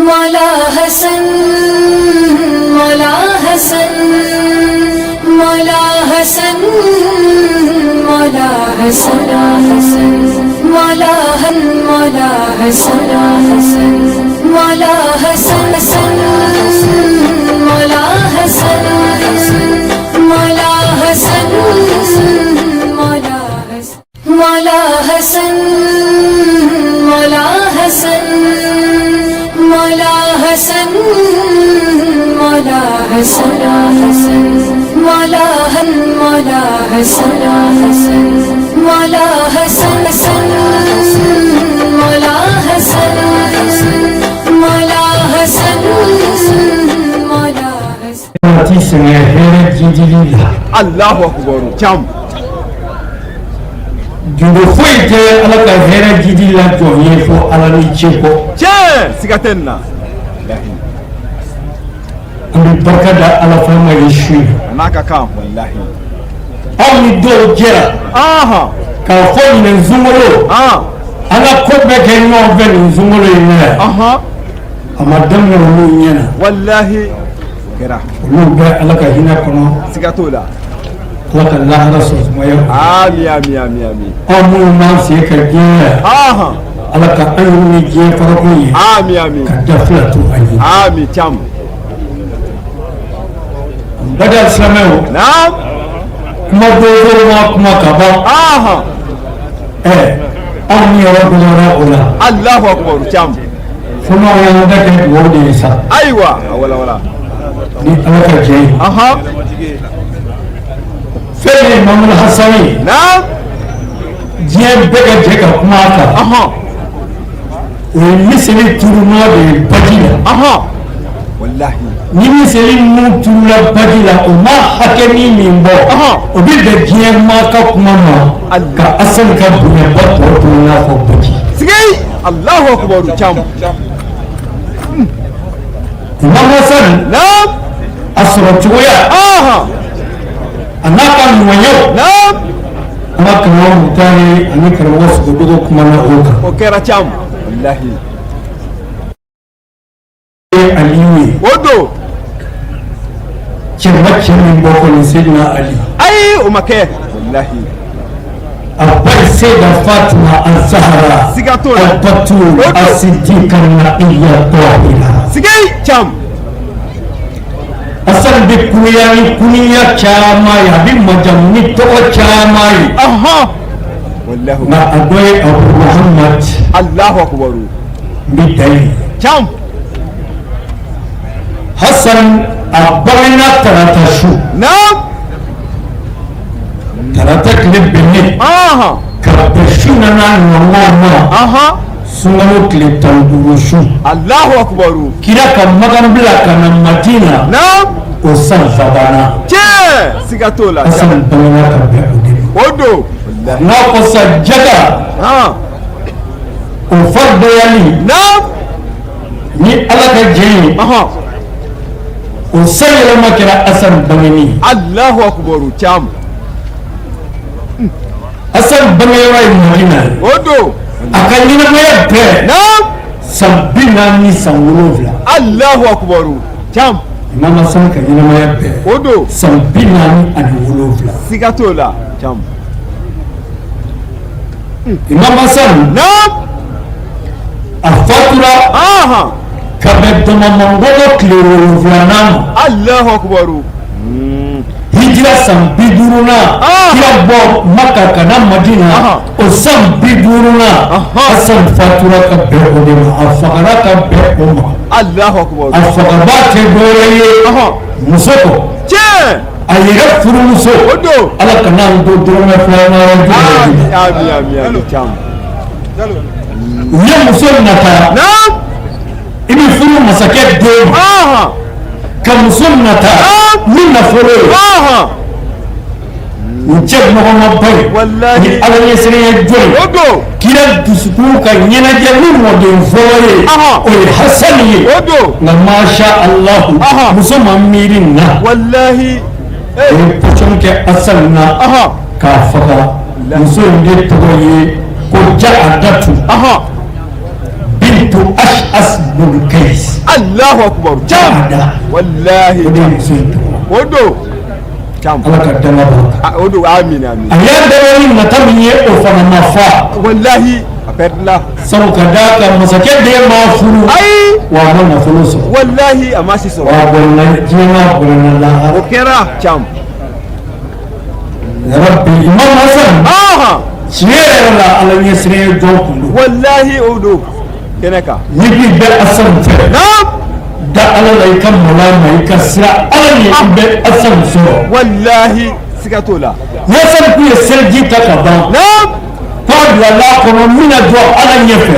مولا حسن مولا حسن مولا حسن مولا حسن مولا مولا حسن مولا حسن مولا حسن مولا حسن مولا حسن مولا حسن مولا حسن مولا حسن مولا حسن مولا حسن مولا حسن مولا حسن مولا حسن Allahu akbar jam judo foyte ala ka hera jidi la joye fo ala ni cheko je sigatenna ndi barkada ala fama yeshu naka kam wallahi awni do jera aha ka fo ni zungolo ala ko be ke no be zungolo ina aha amadam no nyena wallahi kera lu be ala ka hina kono sigatola laka Allah rasul moyo ami amu man se ka gina aha ala ka ayuni je farako yi ami ka daflatu ayi ami cham badal slameo naam kuma dogo ma kuma kaba aha awni rabbuna ola Allahu akbar cham fuma ya ndake wodi sa aywa wala ni ala ka je aha fele mamul hasani naam je bega je ka kuma ka aha misali turuma de badila aha wallahi ni misali mu turula badila o ma hakemi min bo o bi de je ma ka kuma ma ka asan ka bunya ba to na ko baki sigay Allahu akbar cham Imam Hasan naam asro chuya aha anaka nwanyo naam maka no mutane anika wasu gogo kuma na oka okera cham wallahi aliwi wodo kirmakin min boko ni sayyidina ali ay umake wallahi abai sayyida fatima al-zahra sigatola al-batul as-siddiqa an-nabiyya tahira sigay cham asal bi kuniya chama ya bi majamni to chama aha wallahi na adoy abu muhammad Allahu akbar bidai cham hasan abarina taratashu naam tarata klibni aha karabashu na ngoma aha sungalo klitandurushu Allahu akbar kira kan magan bila kan madina naam o san fabana je sigatola hasan bana ka beudi wodo na ko sajjada ha o fardo yali naam ni alaka jeyi aha o sayra makira asan bangani Allahu akbar cham asan bangayra madina wodo akan ni na be naam sabina ni sanwulovla Allahu akbar cham imam hasan kan ni na be wodo sabina ni anwulovla sigatola cham imam hasan naam afatura aha kabedama mangogo klewolovla nam Allahu akbar hijira san biduruna kira bo maka kana madina o san biduruna hasan fatura ka be o de ma afakara ka be o ma Allahu akbar afakaba te doreye musoko je ayere furu muso wodo ala kana do dorome flana ami cham ye muso nata naam ibi furu masake do aha ka muso nata ni na furu aha ujeb no ma bay wallahi ni ala ye sere joy wodo kira dusuku ka nyena je ni mo de fore o hasani wodo na masha Allah muso mamirin na wallahi pochon ke asal na ka faka muso inde toye ko ja adatu bintu ash'as bin qais Allahu akbar jam wallahi o de ye muso in tɔgɔ o don jam ala ka dama barika o don amin amin a y'a dabɔ ni nata min ye o fana ma fa wallahi a perdila sabu ka d'a kan masakɛ den ma furu ayi wa a ma nafolo sɔrɔ wallahi a ma si sɔrɔ wa a bɔlɔla diɲɛ n'a bɔlɔla o lahara kɛra jam yarabi imam hasan aha tiɲɛ yɛrɛ la ala ɲɛsinnen ye jɔn kun don wallahi o don kɛnɛ kan n'i b'i bɛ asan fɛ naam da ala la i ka mala ma i ka sira ala ni i bɛ asan sɔrɔ wallahi siga t'o la yasan kun ye seliji ta ka ban naam k'a bilala kɔnɔ min na jɔ ala ɲɛfɛ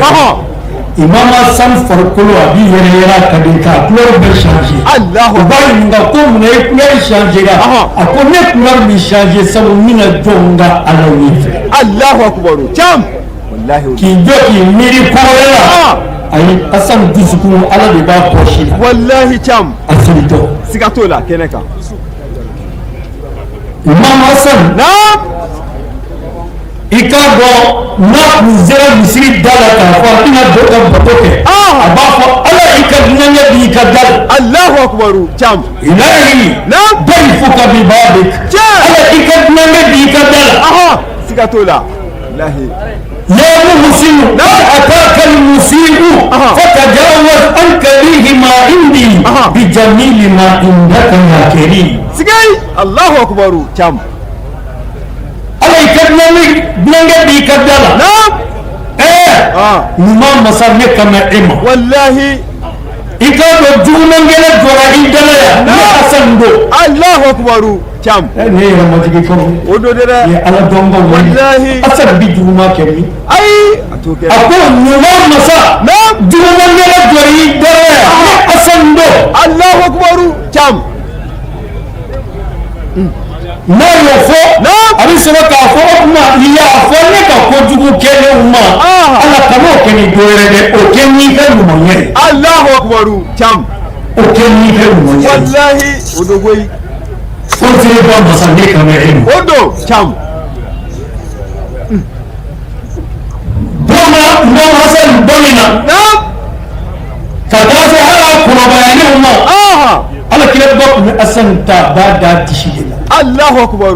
imam hasan farikolo a b'i yɛrɛ yɛrɛ a ka di k'a couleur bɛ changer Allahu o b'a ɲininka ko mun na i couleur changer a ko ne couleur bɛ changer sabu min na jɔ n ka ala ɲɛfɛ Allahu akbar jam wallahi o don k'i jɔ k'i miiri kɔrɔlen la ayi asan dusukun ala de b'a kɔsi la wallahi jam a filitɔ siga t'o la kɛnɛ kan imam hasan naam i k'a dɔn n'a kun sera misiri da la k'a fɔ a bɛna dɔ ka bato kɛ a b'a fɔ ala i ka dunankɛ b'i ka da la Allahu akbar jam ilahi naam bɛyi fo ka bi b'a bɛ ala i ka dunankɛ b'i ka da la siga t'o la wallahi يا محسن لا أتاك المسيء فتجاوز عن كريه ما عندي بجميل ما عندك يا كريم sigay Allahu akbar jam عليك بلنجة بيك الدلا naam نما مسامك كما إما wallahi إذا رجونا جل جرا إدلا يا أسندو Allahu akbar jam ne yɛrɛ matigi kɔrɔ o don de dɛ ye ala dɔnbɔ wallahi asan bi juguma kɛ min ayi a t'o kɛ a ko ɲuman masa juguma ɲɛna jɔ i dara yan ne asan do Allahu akbar jam n'a y'o fɔ a bɛ sɔrɔ k'a fɔ o tuma y'a fɔ ne ka kojugu kɛlenw ma ala kan'o kɛ ni dɔ wɛrɛ dɛ o kɛ n'i ka ɲumanɲɛ ye Allahu akbar jam o kɛ n'i ka ɲumanɲɛ ye wallahi o don koyi fo tiri ba masa ne kana e ma o don jam bɔnna imam hasan bɔnna naam ka taa se hali a kɔrɔbayalenw ma ala kira ba tun bɛ asan ta a b'a da disi de la Allahu akbar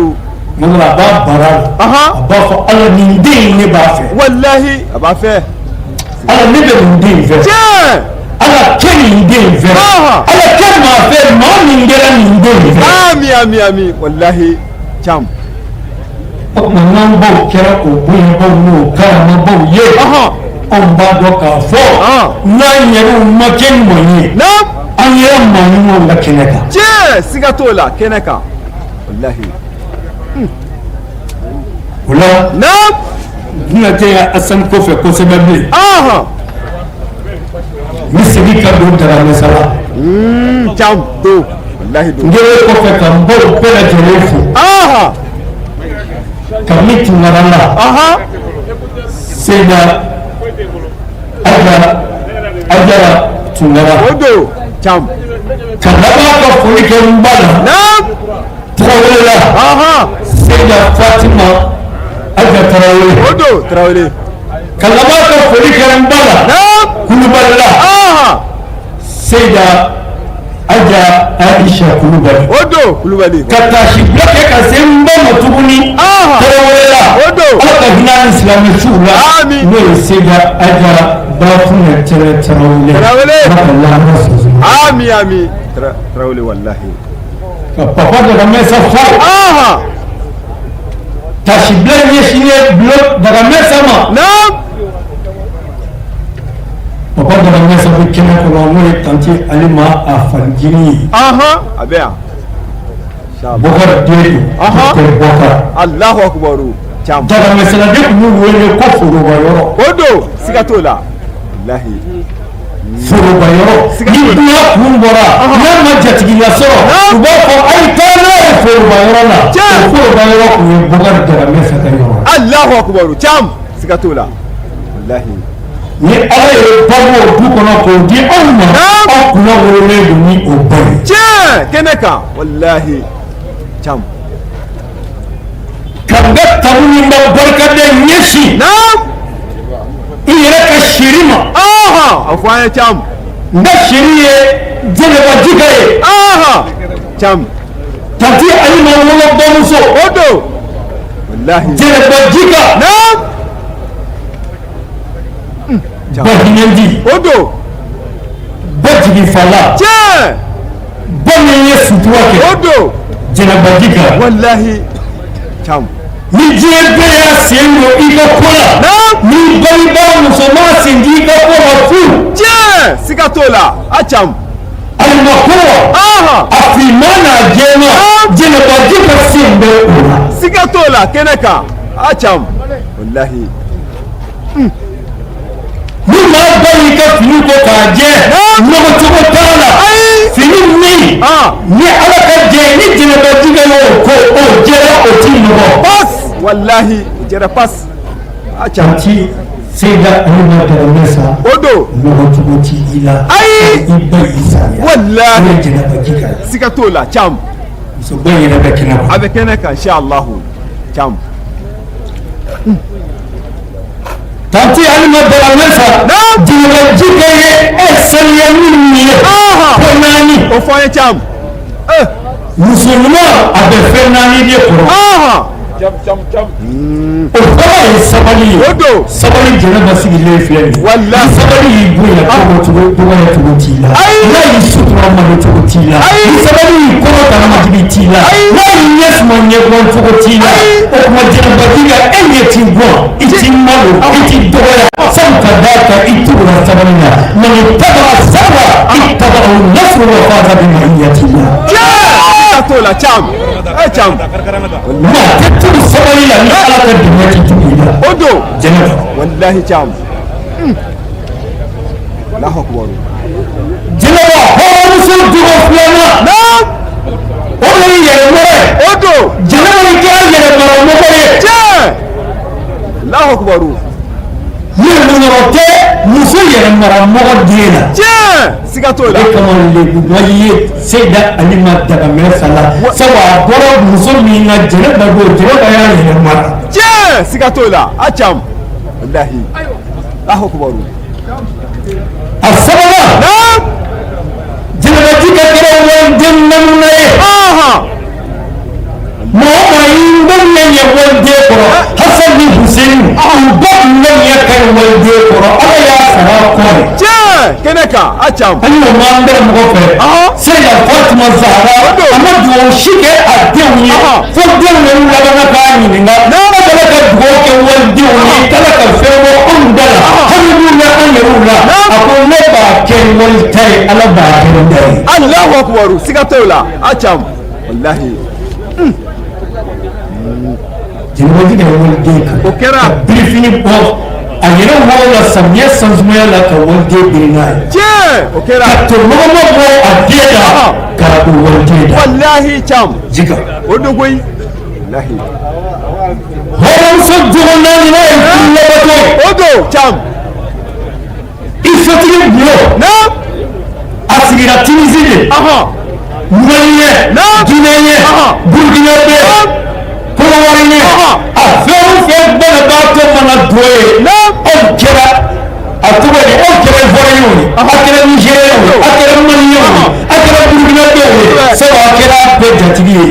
yɔrɔ a b'a bara la a b'a fɔ ala nin den in ne b'a fɛ wallahi a b'a fɛ ala ne bɛ nin den in fɛ tiɲɛ ala kɛ nin den in fɛ ala kɛ maa fɛ maa min kɛra nin den in fɛ ami ami ami wallahi jam o tuma n'an baw kɛra o bonyabaw n'o karamabaw ye anw b'a dɔn k'a fɔ n'an yɛrɛw ma kɛ ɲuman ye naam an yɛrɛ maa ɲumanw ka kɛnɛ kan tiɲɛ siga t'o la kɛnɛ kan wallahi o la naam tɛna tɛ asan kɔfɛ kosɛbɛ bilen n bɛ segin ka don daramɛsa la jam do wallahi do n kɛlen kɔfɛ ka n baw bɛɛ lajɛlen fo ka min tunkara la seyida ajara tunkara o do jam ka laban ka foli kɛ n ba la naam tarawele la seyida fatima aja tarawele o do tarawele ka laban ka foli kɛ n ba la naam kulubali la seyida aja aisha kulubali o do kulubali ka taasi bila kɛ ka se n ba ma tuguni tarawele la o do ala ka hinɛ ni silamɛsiw la n'o ye seyida aja bafunɛ tɛrɛ tarawele tarawele ala ka lahara sɔsɔ ami ami tarawele wallahi ka papa dagamɛsa fo taasi bila ɲɛsinnen bilo dagamɛsa ma naam papa dagamɛsa bɛ kɛnɛ kɔnɔ n'o ye tanti alima a falijini ye a bɛ yan bɔkar den don tɛ bɔkar Allahu akbar jam dagamɛsɛladen tun b'u wele ko foroba yɔrɔ o do siga t'o la wallahi foroba yɔrɔ ni dunan kun bɔra n'a ma jatigila sɔrɔ u b'a fɔ a ye taa n'a ye foroba yɔrɔ la o foroba yɔrɔ tun ye bɔkar dagamɛsa ka yɔrɔ Allahu akbar jam siga t'o la wallahi ni ala ye babo du kɔnɔ k'o di anw ma aw kunna wololen don ni o ba ye tiɲɛ kɛnɛ kan wallahi jam ka n ka tabu ni n ka barikaden ɲɛsin naam i yɛrɛ ka siri ma o fɔ an ye cam n ka seri ye jɛnɛba jika ye cam tanti alima wolo bamuso o don walahi jɛnɛba jika ba hinɛdi o don ba jigi fala tiɲɛ ba min ye sutura kɛ o don jɛnɛba jika walahi cam ni diɲɛ bɛɛ y'a sen don i ka ko la ni bangebaa musoman sen di i ka ko ma fu tiɲɛ siga t'o la a cam alima ko a finman n'a jɛman jɛnɛba jika sen bɛ o la siga t'o la kɛnɛ kan a cam walahi ni maa ba y'i ka fini ko k'a jɛ nɔgɔcogo t'a la fini min ni ala ka jɛ ni jɛnɛba jika y'o ko o jɛra o t'i nɔgɔ pas walahi jɛrɛ pas a cam ci seyda alima dɛrɛmɛ sa o don nɔgɔcogo ti i la i ba y'i sariya walahi n'o ye jɛnɛba jika ye siga t'o la cam muso ba yɛrɛ bɛ kɛnɛ a kan bɛ kɛnɛ kan inshallahu cam tanti alima dɛrɛmɛ sa jɛnɛba jika ye e saniya min ye ko naani o fɔ an ye cam muso ɲuman a bɛ fɛn naani de kɔrɔ o kɔrɔ ye sabali ye o don sabali jɛnɛba sigilen filɛ nin ye walahi sabali y'i bonya dɔgɔya cogo t'i la n'a y'i sutura malo cogo t'i la ni sabali y'i kɔrɔ taramajigi t'i la n'a y'i ɲɛ suma ɲɛgɔn cogo t'i la o tuma jɛnɛba jika e ɲɛ t'i gɔn i t'i malo i t'i dɔgɔya sabu ka d'a kan i tugura sabali la mɛ tabara saba i tabara o nasuru wa fasa bi ma i yati la siga t'o la cam cam maa tɛ tugu sabali la ni ala ka dɛmɛ t'i tugu i la o don jɛnɛba walahi cam Allahu akbar jɛnɛba hɔrɔnmuso jogo filanan o de ye yɛrɛmɔrɔ ye o don jɛnɛba in kɛra yɛrɛmaramɔgɔ ye tiɲɛ Allahu akbar yɛrɛmɔrɔ tɛ muso yɛrɛmaramɔgɔ den na tiɲɛ siga t'o la e kama lebuba ye seyda alima dagamɛ sala sabu a bɔra muso min na jɛnɛba don jɛnɛba y'a yɛrɛmara tiɲɛ siga t'o la a cam walahi Allahu akbar a sabanan jɛnɛba jika kɛra waliden namuna ye mɔgɔ maa y'i bɛ ɲɛ waliden kɔrɔ hasan ni huseini u bɛɛ tun bɛ ɲɛ ka ɲi waliden kɔrɔ ala y'a sara kɔrɔ tiɲɛ kɛnɛ kan a cam hali o m'an bɛɛ mɔgɔ fɛ seyda fatima zahra a ma dugawu si kɛ a denw ye fo denw yɛrɛ labanna k'a ɲininka n'a kɛra ka dugawu kɛ walidenw ye kala ka fɛn bɔ anw da la hali n'u bɛ an yɛrɛw la a ko ne b'a kɛ walita ye ala b'a kɛ n da ye Allahu akbar siga t'o la a cam walahi jɛnɛba jika ye waliden kan o kɛra ka birifini bɔ a yɛrɛ wɔrɔ la samiyɛ sansumaya la ka waliden biri n'a ye tiɲɛ o kɛra ka tɔnɔgɔmɔ bɔ a den la ka o waliden da walahi cam jika o don koyi walahi hɔrɔnmuso jogo naani n'a ye furu labato ye o don cam i sotigi bulo a sigira tunisi de maliyɛ guineyɛn burkinabɛ kɔnɔwariyɛn a fɛn o fɛn banabaatɔ mana dɔ ye anw kɛra a tɔgɔ ye anw kɛra ivoiriyɛnw ye a kɛra nigériyɛnw ye a kɛra maliyɛnw ye a kɛra burkinabɛw ye sabu a kɛra bɛɛ jatigi ye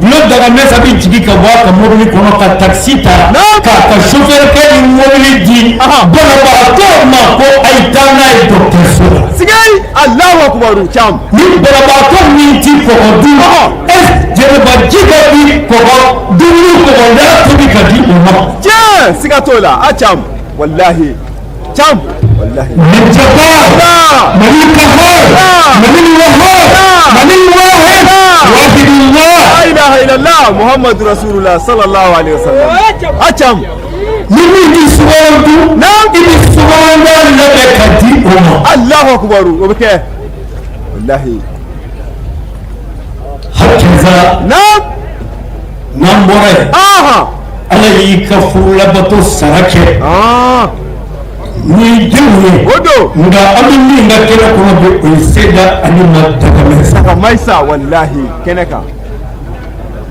bulo dagamɛ sa bi jigi ka bɔ a ka mobili kɔnɔ ka takisi ta k'a ka chauffeur kɛ ni mobili di banabaatɔ ma ko a ye taa n'a ye dɔgɔtɔrɔso la sigai Allahu akbar cam ni banabaatɔ min ti kɔgɔ dun jɛnɛba jika bi kɔgɔ dumuni kɔgɔda tobi ka di o ma tiɲɛ siga t'o la a cam walahi cam walahi mali jabbar mali kahar mali wahhab mali wahid wahidullah la ilaha illallah muhammadu rasulullah sallallahu alaihi wasallam a cam ni min bi sugandu i bi suganda labɛn ka di o ma Allahu akbar o bɛ kɛ walahi hakɛza n'an bɔra yen ala y'i ka furu labato sara kɛ ni denw ye o don nka an bɛ min ka kɛnɛ kɔnɔ bi o ye seyda alima dagamɛ saka maisa walahi kɛnɛ kan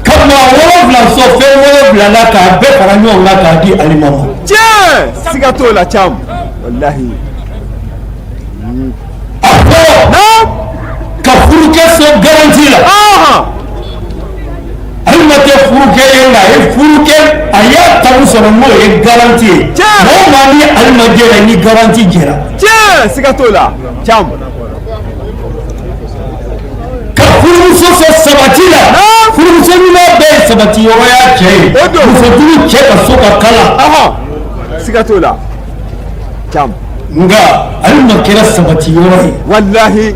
ka maa 7 sɔn fɛn 7 la k'a bɛɛ fara ɲɔgɔn kan k'a di alima ma tiɲɛ siga t'o la cam walahi a fɔ ka furukɛ so garanti la ale ma kɛ furukɛ ye nka a ye furukɛ a y'a tabu sɔrɔ n'o ye garanti ye mɔgɔ maa ni ale ma jɛra ni garanti jɛra tiɲɛ siga t'o la cam ka furumuso sɔ sabati la furumuso ɲuman bɛɛ ye sabati yɔrɔ y'a cɛ ye musojugu cɛ ka so ka kala siga t'o la cam nka ale ma kɛra sabati yɔrɔ ye walahi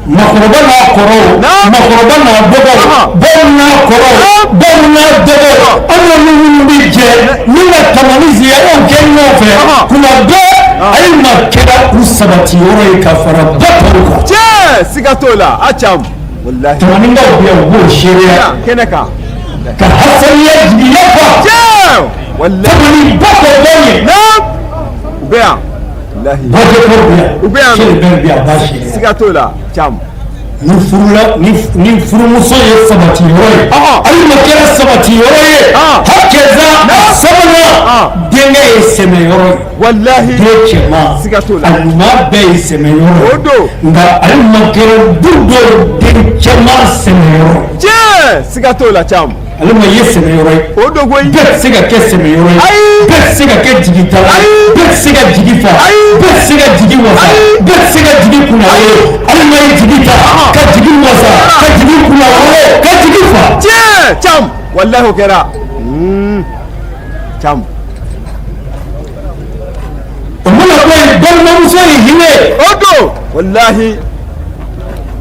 makɔrɔba n'a kɔrɔw makɔrɔba n'a dɔgɔw baw n'a kɔrɔw baw n'a dɔgɔw an ka minnu bɛ jɛ ni ka tamani ziyaw kɛ ɲɔgɔn fɛ kuma bɛɛ ale ma kɛra u sabati yɔrɔ ye ka fara ba tɔw kan tiɲɛ siga t'o la a cam walahi tamaninkaw bɛ yan u b'o seereya kɛnɛ kan ka hasaniya jigiya fa tiɲɛ walahi tamani ba tɔ bɛ yen u bɛ yan walahi bajɛkaw bɛ yan u bɛ yan seere bɛɛ bɛ yan a b'a seereya siga t'o la cam ni furumuso ye sabati yɔrɔ ye ale ma kɛra sabati yɔrɔ ye hakɛza sabanan denkɛ ye sɛmɛ yɔrɔ ye walahi den cɛman siga t'o la a ɲuman bɛɛ ye sɛmɛ yɔrɔ o ye don nka ale ma kɛra du dɔ den cɛman sɛmɛ yɔrɔ ye tiɲɛ siga t'o la cam ale ma ye sɛmɛ yɔrɔ ye o don koyi bɛɛ tɛ se ka kɛ sɛmɛ yɔrɔ ye bɛɛ tɛ se ka kɛ jigita la bɛɛ tɛ se ka jigi fa bɛɛ tɛ se ka jigi wasa bɛɛ tɛ se ka jigi kunnawolo ale ma ye jigi ta ka jigi wasa ka jigi kunnawolo ka jigi fa tiɲɛ cam walahi o kɛra cam o mana bɔ yen balimamuso ye hinɛ o don walahi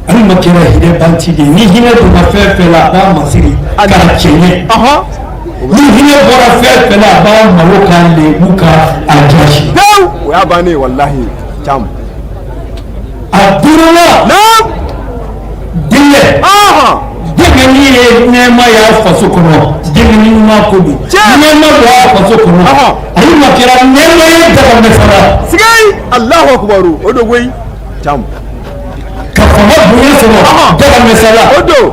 ale ma kɛra hinɛ banti de ye ni hinɛ donna fɛn fɛn la a b'a masiri k'a cɛɲɛ ni hinɛ bɔra fɛn fɛn la a b'a malo k'a lebu k'a jɔsi pewu o y'a bannen walahi cam a duurula denkɛ denkɛni ye nɛɛma y'a faso kɔnɔ denkɛni ɲuman ko don nɛɛma don a faso kɔnɔ ale ma kɛra nɛɛma ye dagamɛsara sigai alahu akubaru o don koyi cam ka fanga bonya sɔrɔ dagamɛsara o don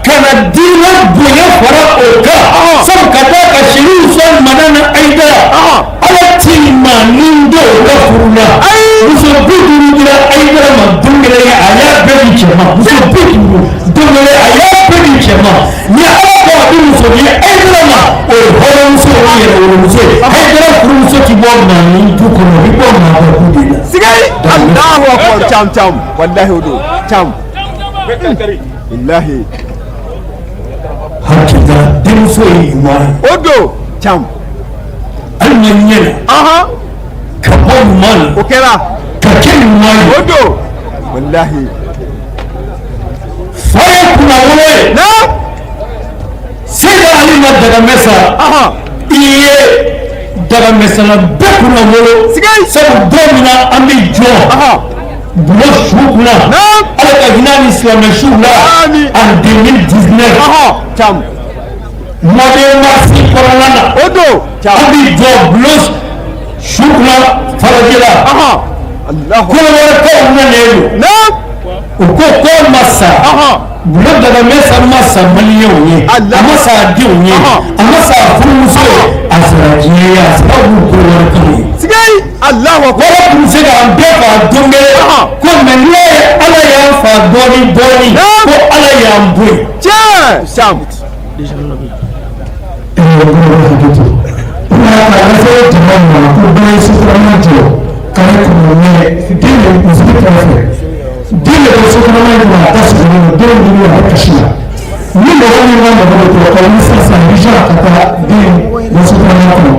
ka na diinɛ bonya fara o kan sabu ka taa ka seliw sɔn mana na ayidara ala t'i ma ni n do o ka furu la muso 50 dira ayidara ma don kelen ye a y'a bɛɛ di cɛ ma muso 50 don kelen a y'a bɛɛ di cɛ ma ni ala ko a di muso ye ayidara ma o ye hɔrɔnmuso o ye yɛrɛwolomuso ye ayidara furumuso ti bɔ maa ni du kɔnɔ i bɔ maa bɛɛ du de la. sigai alahu akubaru cam cam walahi o don cam walahi hakilila denmuso ye ɲuman ye o don cam hali ma ɲɛ la ka bɔ ɲuman na o kɛra ka kɛ ɲuman ye o don walahi fa ye kunnawolo ye seyida ali ma dagamɛsa i ye dagamɛsala bɛɛ kunnawolo sabu don min na an bɛ jɔ bulon su kunna ala ka hinɛ ni silamɛ suw la en 2019 cam mɔden marisi kɔnɔna na o don an bɛ jɔ bulon su kunna faraji la kɔnɔwɛrɛkaw nanalen don u ko ko ma sa bulon dagamɛsa ma sa maliyɛnw ye a ma sa denw ye a ma sa furumuso ye a sera diɲɛ ye a sera olu kɔnɔwɛrɛkaw ye sigai alahu akubaru wala tun bɛ se k'an bɛɛ faga don kelen ko mɛ n'i y'a ye ala y'an faga dɔɔnin dɔɔnin ko ala y'an bɔ yen. tiɲɛ cam jama ma ko bɛɛ ye sotarama jɔ k'ale kɔnɔ mɛ den de muso kɛrɛfɛ den de bɛ sotarama in kɔnɔ a ta sigi den de bɛ a kasi la ni mɔgɔ min ka mɔgɔ bɛ tɔgɔ ni sisan i jɔ ka taa den bɛ sotarama kɔnɔ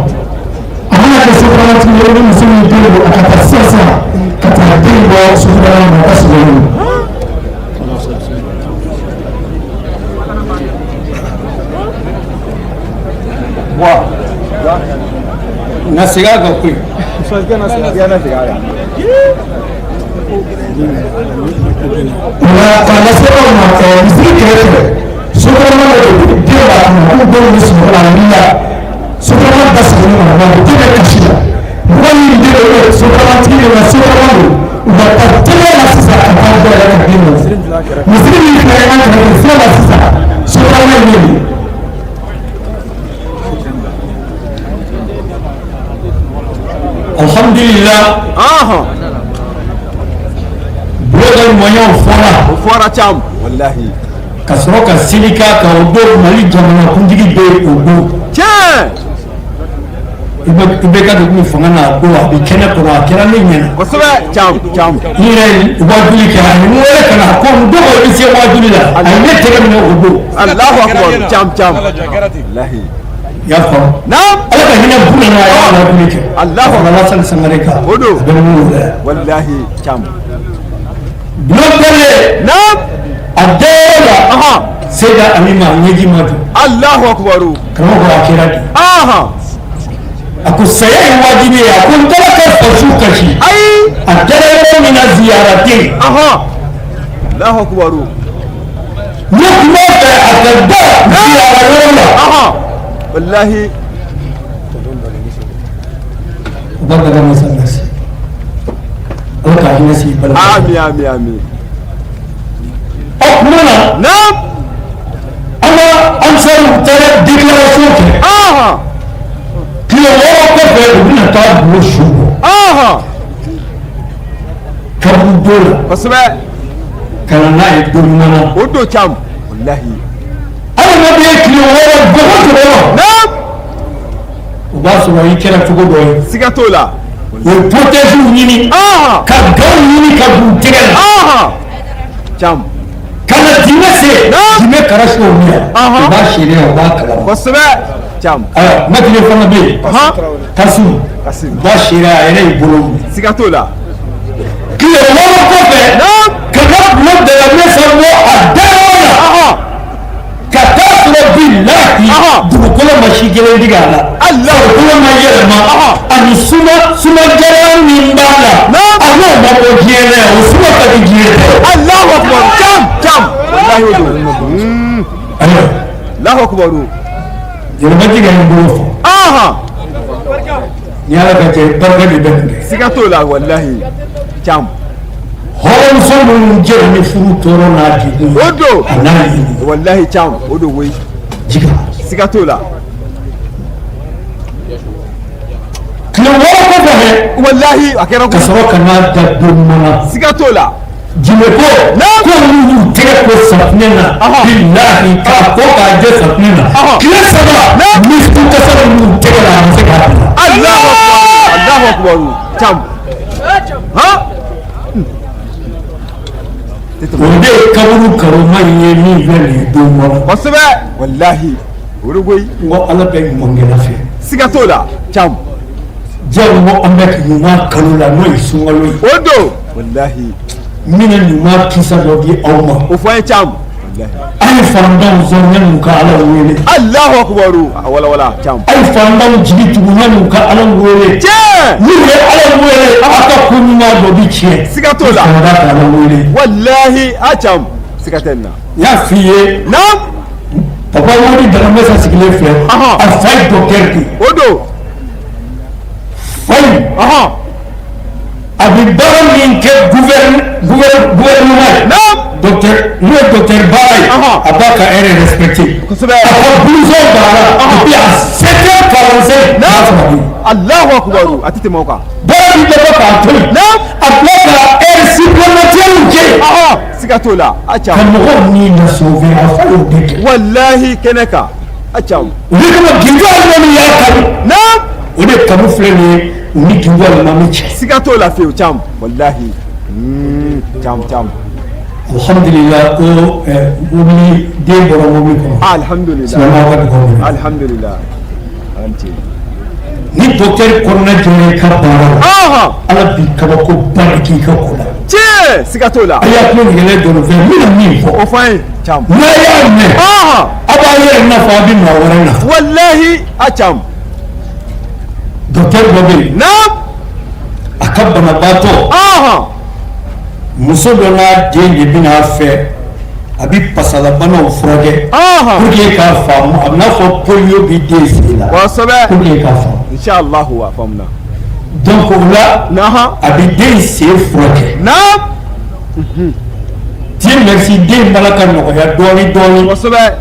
a mana kɛ sotarama tigi ye ni muso min den don a ka taa sisan ka taa den bɔ sotarama ma a ta sigi na segin a kan koyi nka k'a lase aw ma misiri kɛrɛfɛ sotarama dɔ de den b'a kɔnɔ k'u denw bɛ sunɔgɔ la wulila sotarama da sigilen kɔnɔ nka den bɛ kasi la mɔgɔ min den bɛ sotarama tigi de la sotarama don u ka taa tɛgɛ la sisan ka taa dɔ yɛrɛ ka den nɔfɛ misiri min filɛ an kɛrɛfɛ filɛ la sisan sotarama in ye nin alhamdulillah bulon moyen fɔra o fɔra cam wallahi ka sɔrɔ ka seli k'a kan o don Mali jamanakuntigi bɛ o don tiɲɛ i bɛ ka dugu fanga na a don a bɛ kɛnɛ kɔrɔ a kɛra ne ɲɛna kosɛbɛ cam n yɛrɛ wajuli kɛ a ye n wele ka na ko n dɔgɔ i bɛ se wajuli la a ye ne tɛgɛ minɛ o don Allahu akbar cam wallahi i y'a faamu naam ala ka hinɛ buna na a y'a wajuli kɛ Allahu akbar Alassane Sangare kan o don a bɛ mun wele wallahi cam bulon kɛlen naam a dɛɛ la Seyda Amima ɲɛji ma don Allahu akbar karamɔgɔ a kɛra de a ko saya ye wajibi ye a ko n taara ka fasu kasi ayi a kɛra yɔrɔ min na ziyara tɛ yen Allahu akbar ne tun b'a fɛ a ka da ziyara yɔrɔ la wallahi u b'a daga masa nasi ala k'a hinɛ sigi bala ami ami ami ɔ kuma na naam an ka ansariw taara déclaration kɛ tile wɔɔrɔ kɔfɛ u bɛna taa bulo su bɔ kabu don la kosɛbɛ ka na n'a ye don ɲuman na o don cam wallahi adamaden tile wɔɔrɔ dogo dogo naam o b'a sɔrɔ i kɛra cogo dɔ ye siga t'o la o ye protège ɲini ka gants ɲini ka don tɛgɛ la cam ka na dingɛ sen dingɛ karasi o min na o b'a seere o b'a kalama kosɛbɛ cam ayiwa mɛtiri fana bɛ yen Kasimu Kasimu o b'a seere a yɛrɛ ye bolo minɛ siga t'o la tile wɔɔrɔ kɔfɛ ka taa bulon dɛgɛ san bɔ a dayɔrɔ la ka taa sɔrɔ bilahi dugukolo ma si kelen digi a la farikolo ma yɛlɛma ani suma jɛya min b'a la a n'o ma bɔ diɲɛ na o suma ka di diɲɛ tɛ Allahu akbar cam wallahi o don ayiwa Allahu akbar yɛlɛmati ka ɲi bolo fɔ ni ala ka jɛ barika de bɛ nin kɛ siga t'o la wallahi cam hɔrɔnmuso minnu jɛra ni furu tɔɔrɔ n'a degun o don a n'a ɲini wallahi cam o don koyi jiga siga t'o la tile wɔɔrɔ kɔfɛ wallahi a kɛra ka sɔrɔ ka n'a da don ɲuman na siga t'o la jinɛ ko ko n'u y'u tɛgɛ ko safunɛ na bilahi k'a ko k'a jɛ safunɛ na tile saba misitu kasa min y'u tɛgɛ la a ma se k'a bila Allahu akbar cam o de ye kaburu karoma in ye min filɛ nin ye don kɔnɔ kosɛbɛ wallahi o don koyi n ko ala bɛ ɲuman kɛ lafiya siga t'o la cam diyago n ko an bɛ ɲuman kalo la n'o ye sunkalo ye o don wallahi n bɛna ɲuman kisa dɔ di aw ma o fɔ an ye cam a ye faantanw sɔn yan'u ka ala wele Allahu akbar wala cam a ye faantanw jigi tugu yan'u ka ala wele tiɲɛ n'u ye ala wele a ka ko ɲuman dɔ bi tiɲɛ siga t'o la ka ala wele wallahi a cam siga tɛ nin na n y'a f'i ye naam papa Modi Daramasa sigilen filɛ a fa ye docteur de ye o don fa in a bɛ baara min kɛ gouvernement ye docteur n'o ye docteur baara ye a b'a ka heure respecté kosɛbɛ a ka blouson b'a la depuis à 7h45 n'a sɔrɔ a bɛ yen Allahu akbar a tɛ tɛmɛ o kan baara bi dabɔ k'a to yen a bila ka heure supplémentaire kɛ siga t'o la a ka cam mɔgɔw ni la sauver a fa y'o bɛɛ kɛ wallahi kɛnɛ kan a cam o de kama gindo alimami y'a kanu naam o de kanu filɛ nin ye u ni gindo alimami cɛ siga t'o la fewu cam wallahi cam alhamdulillah ko mobili den bɔra mobili kɔnɔ alhamdulillah silamɛw ka dugawu minɛ alhamdulillah anti ni docteur kɔnɔna jɔra i ka baara la ala bi kabako ba de k'i ka ko la tiɲɛ siga t'o la a y'a tulo tigɛlen dɔrɔn fɛ n bɛna min fɔ o fɔ an ye cam n'a y'a mɛn a b'a yɛrɛ nafa a bɛ maa wɛrɛ nafa wallahi a cam docteur dɔ bɛ yen naam a ka banabaatɔ muso dɔ n'a den de bɛna fɛ a bɛ pasalabanaw furakɛ pour que k'a faamu a bɛ n'a fɔ polio bɛ den sen la kosɛbɛ pour que k'a faamu inshallah a faamuna donc o la a bɛ den sen furakɛ naam Dieu merci den bala ka nɔgɔya dɔɔnin kosɛbɛ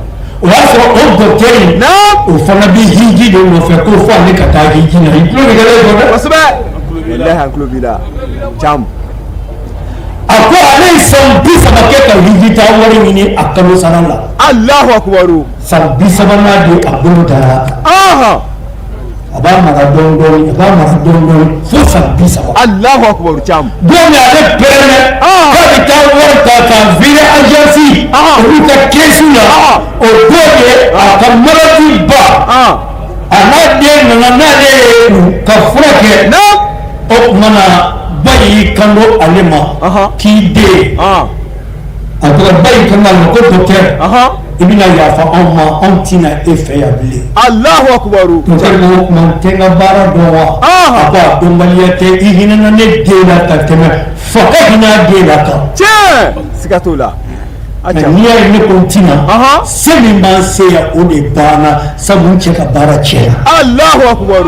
o y'a sɔrɔ o docteur in o fana bɛ hiji de nɔfɛ ko fo ale ka taa hiji la i tulo tigɛlen don dɛ kosɛbɛ wallahi an tulo b'i la cam a ko ale ye san 30 kɛ ka hiji taa wari ɲini a kalo sara la. Allahu akbar. San 30nan de a bolo dara. A b'a mara dɔɔni dɔɔni, a b'a mara dɔɔni dɔɔni fo san 30. Allahu akbar cam. Don min ale pɛrɛnna k'a bɛ taa wari ta k'a virer agence olu ka keesu la, o don de a ka maladie ba a n'a den nana n'ale ye ka fura kɛ, o kumana ba y'i kanto ale ma k'i den a tɔgɔ ba y'i kanto ale ma ko docteur i bɛna yafa anw ma, anw tɛna e fɛ yan bilen. Allahu akbar. docteur ko o tuma n tɛ n ka baara dɔn wa? a ko a dɔnbaliya tɛ, i hinɛna ne den na ka tɛmɛ fa ka hinɛ a den na kan. Tiɲɛ siga t'o la. mais n'i y'a ye ne ko n tɛna se min b'an se yan o de banna sabu n cɛ ka baara tiɲɛna. Allahu akbar.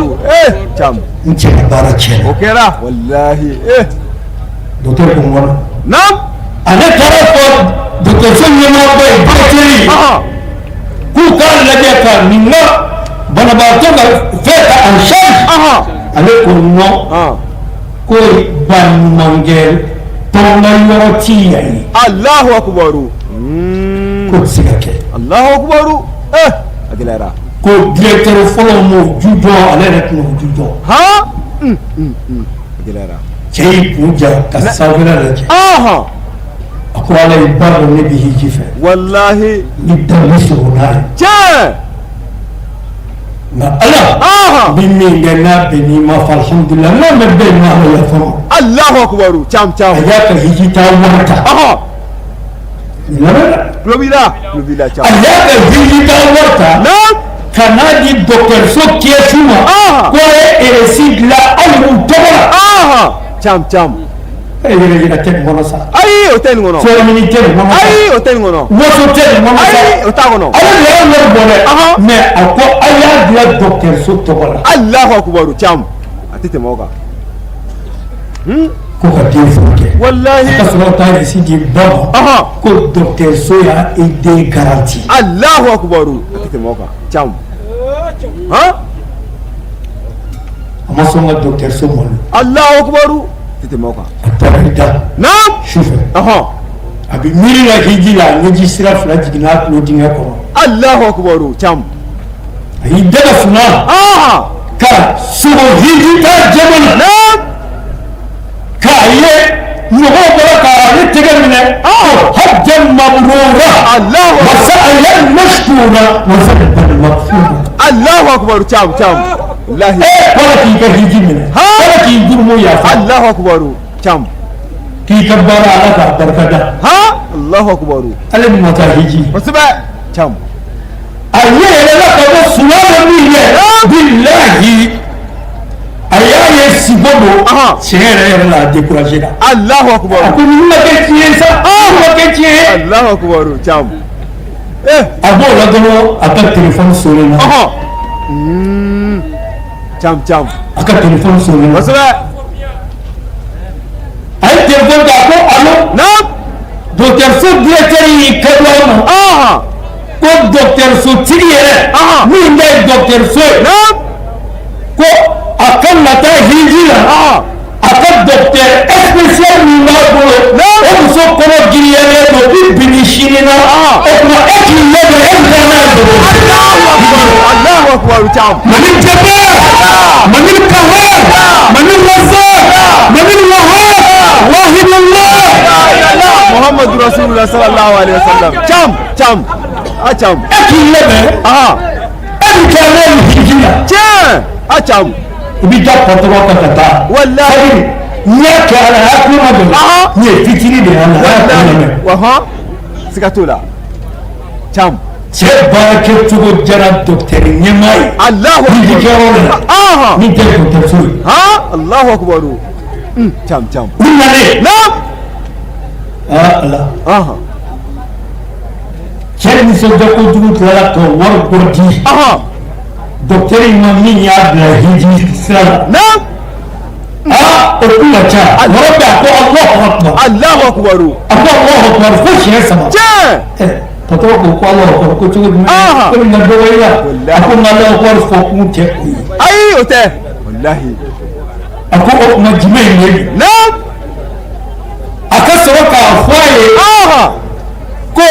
Cam. n cɛ ka baara tiɲɛna. o kɛra walahi. docteur ko n kɔnɔ. naam. ale taara fɔ dɔgɔtɔrɔso ɲɛmaaba ye directeur k'u k'a lajɛ ka nin ka banabaatɔ ka fɛn ta en charge. ale ko non ko baɲumankɛ tɔnka yɔrɔ ti yan ye. Allahu akbar. k'o tɛ se ka kɛ. Allahu akbar. a gɛlɛyara. ko directeur fɔlɔ m'o ju dɔn, ale yɛrɛ tɛna o ju dɔn. a gɛlɛyara. cɛ y'i kun ja ka sanfɛla lajɛ. a ko ala ye ba dɔn ne bɛ hiji fɛ. wallahi. ni danbe sogo n'a ye. tiɲɛ. nka ala bɛ min kɛ n'a bɛn n'i ma fa alhamdulilah n'a mɛ bɛn n'a ma yafa ma. Allahu akbar. cam cam. a y'a ka hiji taa wari ta. tulo b'i la cam. a y'a ka hiji taa wari ta. ka n'a di dɔgɔtɔrɔso kɛsu ma. ko ye RSI dilan hali u tɔgɔ la. cam. yɛrɛ tɛ nin kɔnɔ sa. ayi o tɛ nin kɔnɔ. fɔlɔmini tɛ nin kɔnɔ sa. ayi o tɛ nin kɔnɔ. woso tɛ nin kɔnɔ sa. ayi o t'a kɔnɔ. ale de y'a wari bɔ dɛ. mais a ko a y'a dilan dɔgɔtɔrɔso tɔgɔ la. Allahu akbar cam. a tɛ tɛmɛ o kan. ko ka den furakɛ. wallahi. a ka sɔrɔ ka taa RSI di ba ma. ko dɔgɔtɔrɔso y'a den garanti. Allahu akbar. a tɛ tɛmɛ o kan cam. a ma sɔn ka dɔgɔtɔrɔso malo. Allahu akbar. tɛ tɛmɛ o kan. a taara i da. naam. sufɛ. a bɛ miiri la hiji la ɲɛji sira 2 jiginna a tulo dingɛ kɔnɔ. Allahu akbar cam. a y'i da ka funa. ka sogo hiji ta jɛma na. naam. k'a ye mɔgɔw bɔra k'ale tɛgɛ minɛ. hajjan mabrura. Allahu wa sa'yan mashkura wa zanban maghfura. Allahu akbar cam. wallahi. kɔrɔ k'i ka hiji minɛ. kɔrɔ k'i jurumu yafa. Allahu akbar cam. k'i ka baara ala k'a barikada. Allahu akbar. ale ni ma taa hiji. kosɛbɛ cam. a ɲɛ yɛlɛla ka bɔ suma dɔ min ye. bilahi a y'a ye sibo don. tiɲɛ yɛrɛ la a découragé la. Allahu akbar. a ko nin ma kɛ tiɲɛ sa. nin ma kɛ tiɲɛ ye. Allahu akbar cam. a b'o la dɔrɔn a ka téléphone sonné na. cam. a ka téléphone sonné na. kosɛbɛ. a ye téléphone ta ko allo. naam. dɔgɔtɔrɔso directeur y'i kɛdɔ a ma. ko dɔgɔtɔrɔso tigi yɛrɛ. min bɛ dɔgɔtɔrɔso ye. naam. ko a ka nata hiji la. a ka docteur spécial min b'a bolo. o muso kɔnɔ giriyalen don i bini sini na. o tuma e k'i ɲɛdɔn e bɛ taa n'a ye dogo. Allahu akbar cam. mani jɛbɛ. mani kahar. mani wasa. mani wahab. wahidullah. Muhammadu Rasulullah sallallahu alaihi wasallam. Cam. a cam. e k'i ɲɛdɔn. e bɛ taa n'a ye hiji la. tiɲɛ. a cam. i bɛ taa patron kan ka taa. wallahi. n y'a kɛ a la a y'a kulo ma dɔn. n ye fitinin de y'a la a y'a kulo lamɛn. siga t'o la. cam. cɛ baara kɛcogo diyara docteur ɲɛmaa ye. Allahu akbar. hijikɛyɔrɔ la. min tɛ dɔgɔtɔrɔso ye. Allahu akbar. cam. u nalen. naam. ala. cɛ nisɔndiya kojugu tilala ka wari dɔ di. docteur in ma min y'a bila hiji sira la. naam. o kun ka ca. yɔrɔ bɛɛ a ko Allahu akbar. Allahu akbar. a ko Allahu akbar fo siɲɛ 3. tiɲɛ. patron ko Allahu akbar ko cogo jumɛn. ko nin ka dɔgɔ i la. a ko n ka Allahu akbar fɔ kun tɛ o ye. ayi o tɛ. wallahi. a ko o tuma jumɛn ye. naam. a ka sɔrɔ ye ko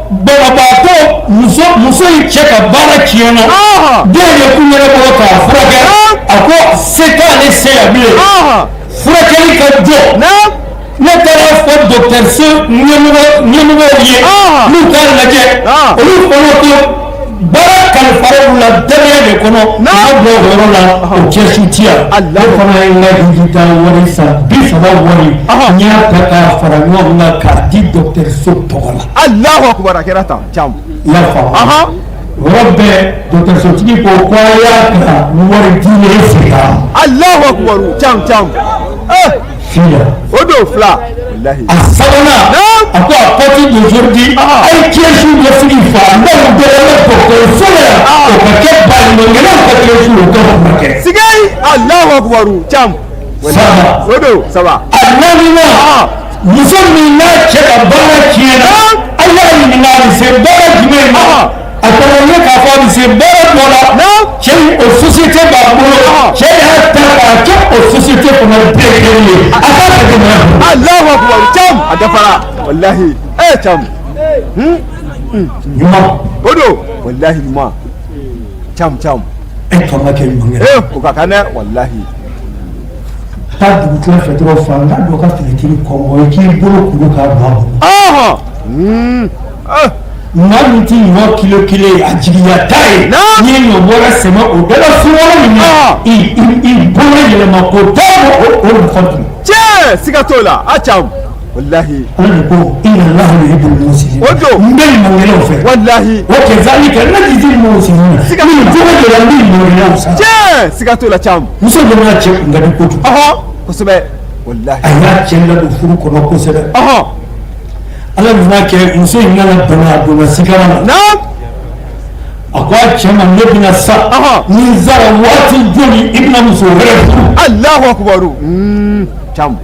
banabaatɔ muso in cɛ ka baara tiɲɛna den ye kun ɲɛnabɔ k'a furakɛ a ko se t'ale se yan bilen furakɛli ka jɔ ne taara fɔ dɔgɔtɔrɔso ɲɛmɔgɔw ye n'u k'a lajɛ olu fana ko baara kalifara la daniya de kɔnɔ n'a bila o yɔrɔ la o cɛsu ti yan ne fana ye n ka hijita wari san 30 wari n y'a ta k'a fara ɲɔgɔn kan k'a di dɔgɔtɔrɔso tɔgɔ la. Alahu akubar a kɛra tan cam. I y'a faamu. O yɔrɔ bɛɛ dɔgɔtɔrɔsotigi ko ko a y'a ka wari di ne fɛ yan. Alahu akubar cam. Fiya. O don fila. A sabanan a ko a pɔti d'aujourd'hui a ye kɛsu dɔ sigi fa n'o bɛɛ bɛ dɔgɔtɔrɔso la o ka kɛ baɲumankɛlaw ka kɛsu o ka furakɛ. Sigai Alahu akubar cam. Saba. O don saba. A naaninan muso min n'a cɛ ka baara tiɲɛna a y'a ɲininka a bɛ se baara jumɛn ma a kɔnɔ ye k'a fɔ a bɛ se baara dɔ la cɛ in o société b'a bolo cɛ y'a ta k'a kɛ o société kɔnɔ bɛɛ kelen ye a k'a fɛ ka mɛn. Alahu akubar cam a dafara walahi cam. Ɲuman. O don walahi ɲuman cam. E tɔ ma kɛ ɲuman kɛ. O ka kan dɛ walahi. Taa dugutila fɛ dɔrɔn fanga dɔ ka finitiri kɔngɔ i k'i bolo kuru k'a don a bolo. Maa min ti ɲɔ kilo kelen a jigiya t'a ye n'i ye ɲɔ bɔra sɛmɛ o bɛɛ la sunkalo min na i bolo yɛlɛma ko t'a bɔ o nafa dun. Tiɲɛ siga t'o la a cam walahi. Ala de ko inna Allaha yuhibbul muhsinin. O don n bɛ ɲumankɛlaw fɛ. walahi. o kazalika najzil muhsinin. Siga ni jogo de la n bɛ ɲumankɛlaw sa. Tiɲɛ siga t'o la cam. Muso dɔ n'a cɛ kun ka di kojugu. Kosɛbɛ walahi. A y'a cɛ ladon furu kɔnɔ kosɛbɛ. Ala nana kɛ muso in nana bana a donna sigara la. A ko a cɛ ma ne bɛna sa ni n sara waati joli i bɛna muso wɛrɛ furu. Alahu akubar cam.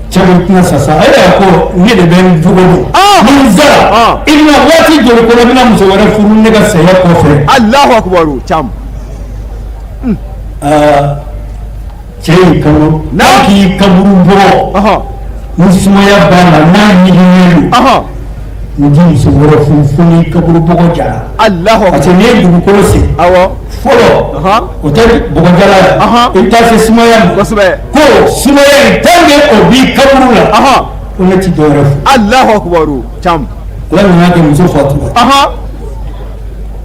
Cɛ ko tɛna sa sa e yɛrɛ ko ne de bɛ n jogo don ni n sara i bɛna waati joli kɔnɔ i bɛna muso wɛrɛ furu ne ka saya kɔfɛ. Alahu akubar cam. Cɛ y'i kanu n'a k'i kaburu bɔ ni sumaya b'a la n'a ɲiginnen don n di muso wɛrɛ furu fo ni kaburu bɔgɔ jara. Alahu akubar. Parce que n'i ye dugukolo sen fɔlɔ o tɛ bɔgɔjala ye i bɛ taa se sumaya ma kosɛbɛ ko sumaya in tant que o b'i kaburu la ko ne ti dɔwɛrɛ furu. Alahu akubar cam. Ala nana kɛ muso fatura.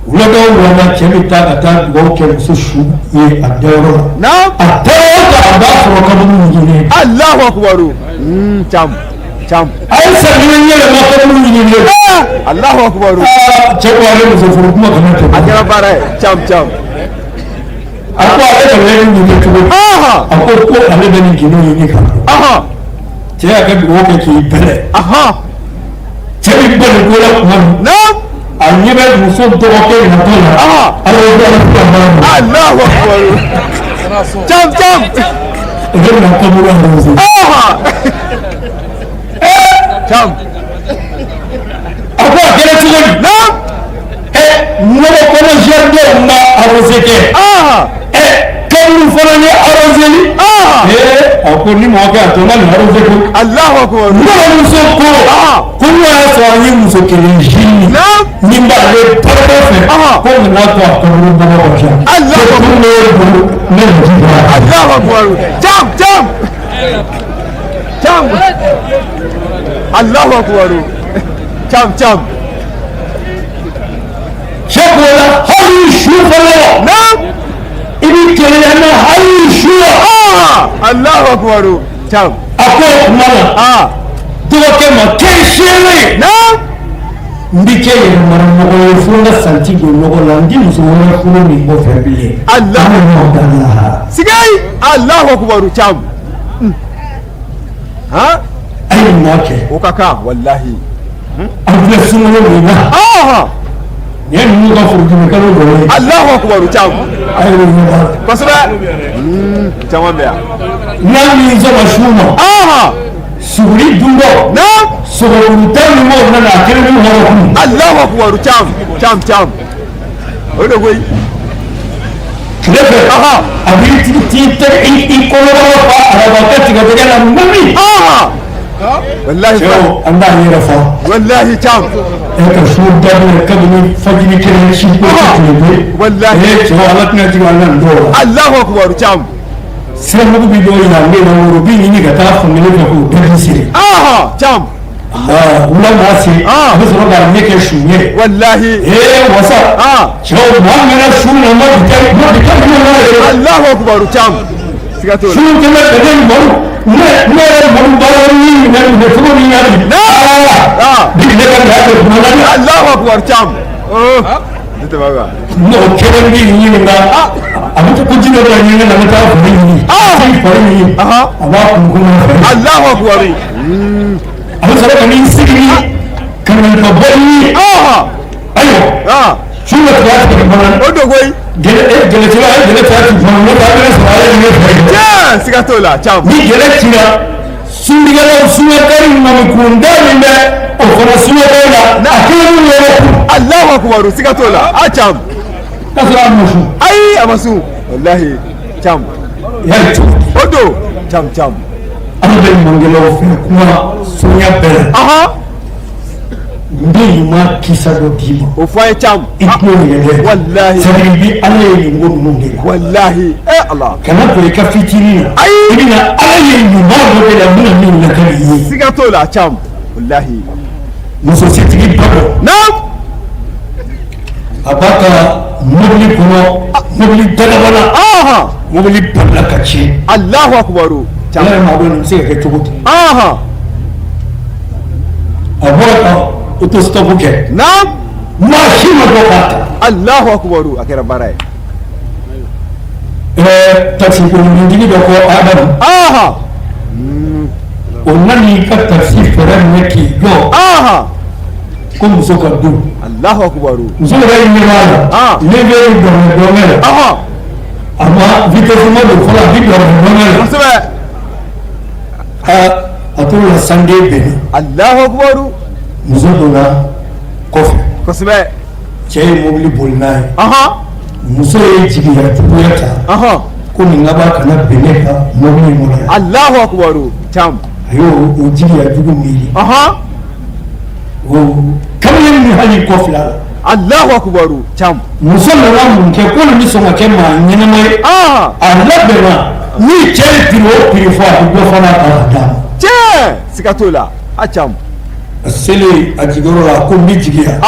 Wulada o wulada cɛ bɛ taa ka taa dugawu kɛ muso su ye a dayɔrɔ la. A dayɔrɔ ta a b'a sɔrɔ kaburu ɲiginnen. Alahu akubar cam. A ye safunɛ yɛlɛma kaburu ɲiginnen. Alahu akubar. Cɛ ko ale muso furu kuma kana tɛmɛ. A kɛra baara ye cam. A ko ale ka wɛrɛ ɲini cogo di. A ko ale bɛ nin gindo ɲini kan. Cɛ y'a kɛ dugawu kɛ k'i bɛlɛ. Cɛ bɛ bɛlɛ ko la kuma min. A ɲɛ bɛ muso dɔgɔkɛ natɔ la. Ala y'o bɛɛ ka baara ma. Alahu akubar cam. O bɛ na kaburu arrosé. Cam. A ko a kɛra cogo di. Nɔgɔ kɔnɔ jardin ma arrosé kɛ. Kaburu fana ye arrosé li. A ko ni mɔgɔ kɛ a to n ka nin arrosé ko. Alahu akubar. Nɔgɔmuso ko ko n'o y'a sɔrɔ an ye muso kelen zi min b'ale barika fɛ ko nana to a kaburu bɔgɔ ka ca. Alahu akubar. Ne ye ji bɔ. Alahu akubar cam. Alahu akubar cam. Cɛ ko la hali su fɔlɔ i bɛ keleya na hali su la. Alahu akubar cam. A ko o tuma la dɔgɔkɛ ma kɛ seere n bɛ kɛ yɛrɛmaramɔgɔ ye fo n ka santi don nɔgɔ la n di muso wɛrɛ furu min kɔfɛ bilen. Sigai Alahu akubar cam. A ye nin kɛ o ka kan walahi. an filɛ sunkalo min na nin ye ninnu ka furudimikalo dɔ ye. Alahu akubar cam. A ye nin ɲɔgɔn kosɛbɛ caman bɛ yan. n'a min sɔrɔ su ma suguri dundɔ sogobugu tan min b'o nana a kelen bɛ hɔrɔn kun. Alahu akubar cam. O de koyi. tile fɛ a b'i tɛ i kɔnɔbara fa araba ka tigɛtigɛ la nami wallahi cɛw an b'a yɛrɛ fɔ wallahi cam e ka su daminɛ kabini fajiri kelen si ko tile bɛ wallahi cɛw ala tɛna jigin an na nin dɔw la Allahu akbar cam siramugu bi dɔw yira an bɛ na woro bi ɲini ka taa fankelen fɛ k'o bɛɛ siri aha cam wula maa se a bɛ sɔrɔ k'a ɲɛ kɛ su ye wallahi wasa cɛw maa mɛnna su na ma bi kɛ ma yɛrɛ Allahu akbar cam siga to su tɛmɛ ka kɛ baro ne yɛrɛ baro baara ni minɛ cogo min y'a bi bi ne ka ɲa kɛ kuma la Allahu akbar cam ne tɛ baba n'o kelen bi ɲininka a bɛ ko jinɛ dɔ ɲini na bɛ taa fari ɲini fari ɲini a b'a kun kun fɛ Allahu akbar a bɛ sɔrɔ ka n'i sigi ka na ka bɔ ni ayiwa su bɛ tigɛ tigɛ fana o dogoyi gɛlɛtira a ye gɛlɛ tigɛ tigɛ fana n'o tɛ a bɛ sɔrɔ a ye ne fɛ siga to la cam ni gɛlɛ cira sundigɛlaw sunkari namukunda min bɛ o fana sunkari la a kelen min yɛrɛ Allahu akbar siga to la a cam ka sɔrɔ a ma su ayi a ma su wallahi cam y'a cogo di o do cam an bɛ mangelaw fɛ kuma sonya bɛɛ la n bɛ ɲuman kisa dɔ d'i ma o fɔ an ye cam i t'o yɛrɛ wallahi c'est à dire bi ala ye nin ko ninnu de la wallahi Allah kana to i ka fitinin na i bɛna ala ye ɲuman dɔ de la n bɛna min lakali i ye siga to la cam wallahi musositigi ba dɔ naam a b'a ka mobili kɔnɔ mobili dagabala mobili balila ka tiɲɛ Allahu akbar cam ala yɛrɛ maa dɔn nin bɛ se ka kɛ cogo di a bɔra ka autostop kɛ naam maa si ma dɔ k'a ta Allahu akbar a kɛra baara ye taxi kolonitigi dɔ ko Adamu o nani ka taxi fɛrɛ minɛ k'i jɔ ko muso ka du Allahu akbar muso yɛrɛ ɲɛ b'a la ne bɛ dɔngɛ la a ma vitesse ma don fɔlɔ a bi dɔngɛ la kosɛbɛ a tora la sanden bɛnna Allahu akbar muso donna kɔfɛ kosɛbɛ cɛ ye mobili boli n'a ye muso ye jigiya juguya ta ko nin ka b'a kana bɛn ne ka mobili kɔnɔ yan Allahu akbar cam a y'o jigiya jugu miiri o kamalen min hali kɔfila la Allahu akbar cam muso nana mun kɛ ko nin bɛ sɔn ka kɛ maa ɲɛnama ye a labɛnna ni cɛ ye piri o piri fɔ a bɛ dɔ fana ta ka d'a ma cɛ siga to la a cam a selen a jigiyɔrɔ la ko n bɛ jigiya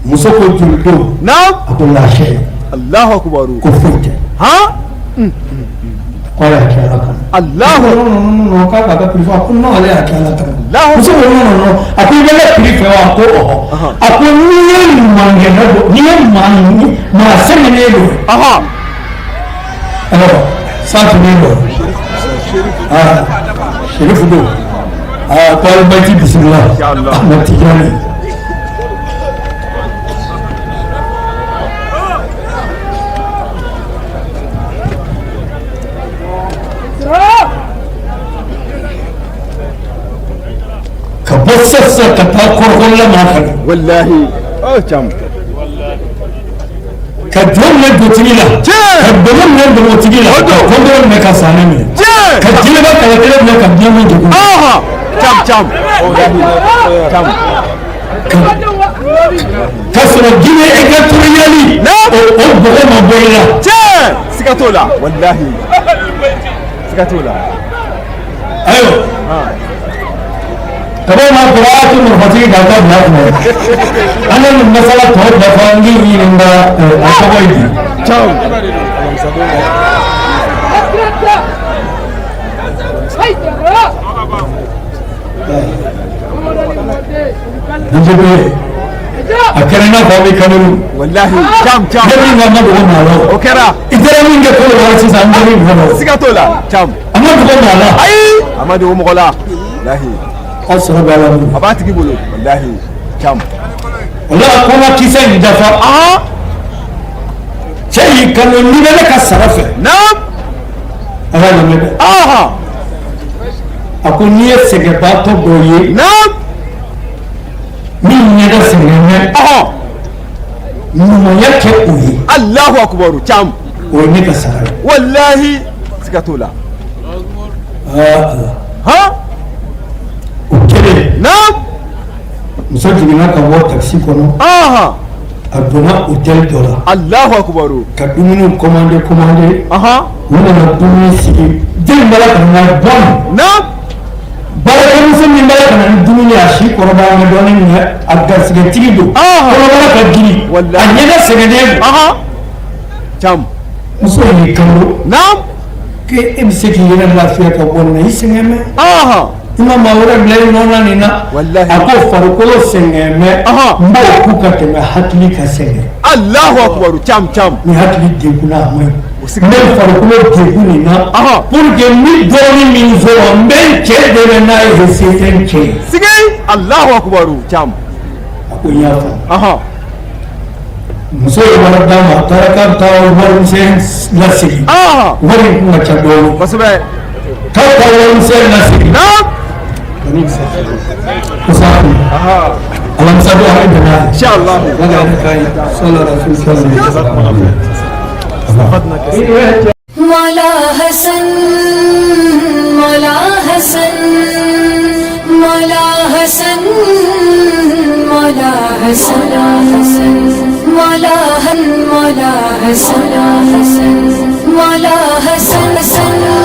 muso ko joli don a ko lafiya Allahu akbar ko foyi tɛ ko ale y'a kɛ ala kama Allahu k'a b'a ka piri fɔ a ko non ale y'a kɛ ala kama muso ko non a ko i bɛ ne piri fɛ wa a ko ɔhɔ a ko n'i ye mangɛnɛ don n'i ye maa sɛgɛnnen don alors ça tun don Sherifu don ko alibaji bisimila Ahmed Tijani ka bɔ sassa ka taa kɔrɔkɔrɔla maa fɛ wallahi cam ka jɔn minɛ dutigi la ka dɔnɔ minɛ dɔnɔtigi la ka kɔndɔrɔ minɛ ka sanni minɛ ka jinɛba kalakɛlɛ minɛ ka biɲɛ min dugu cam ka sɔrɔ jinɛ égatoriyali o bɔgɔ ma bɔ i la siga to la wallahi siga to la ayiwa kaba ma kɔrɔ a to marifatigi k'a ta bila kunna an bɛ nin masala tɔ dafa n k'i ɲininka a tɔgɔ ye di a kɛra i n'a fɔ a bɛ Cameroun wallahi cam ne min ka ma dogo maa la o kɛra i taara min kɛ kolo la sisan an bɛ min fɔ la siga to la cam a ma dogo maa la ayi a ma dogo mɔgɔ la wallahi aw sɔrɔ bɛ ala bolo a b'a tigi bolo wallahi cam wala ko n ka kisɛ in dafa cɛ y'i kanu ni bɛ ne ka sara fɛ naam a ka lamɛn dɛ a ko n'i ye sɛgɛnbaatɔ dɔw ye naam min ɲɛda sɛgɛnmɛ ɲumanya kɛ o ye Allahu akbar cam o ye ne ka sara ye wallahi siga to la muso jiginna ka bɔ taxi kɔnɔ a donna hôtel dɔ la Allahu akbar ka dumuniw commandé u nana dumuni sigi den bala ka na bɔn naam baarakɛmuso min bala ka na ni dumuni a si kɔrɔbaya ma dɔɔni minɛ a garisɛgɛtigi don kɔrɔbaya ka girin a ɲɛda sɛgɛnnen don cam muso y'i kanto naam ke e bɛ se k'i yɛrɛ lafiya ka bɔ nin na i sɛgɛn mɛn i ma maa wɛrɛ bila i nɔ na nin na a ko farikolo sɛgɛn mɛn n b'o ku ka tɛmɛ hakili ka sɛgɛn Allahu akbar cam ni hakili degunna a man ɲi n bɛ farikolo degun nin na pour que ni dɔɔnin min sɔrɔ n bɛ n cɛ dɛmɛ n'a ye se tɛ n cɛ ye sigi Allahu akbar cam a ko n y'a faamu muso ye wari d'a ma a taara k'a bɛ taa warimisɛn lasegin wari in kun ka ca dɔɔnin kosɛbɛ k'a bɛ taa warimisɛn lasegin kusaku alamisa don a bɛ dɛmɛ a inshallah ala ka yɛrɛ k'a ye sallallahu alaihi wa sallam مولا حسن مولا حسن مولا حسن مولا حسن مولا مولا حسن مولا حسن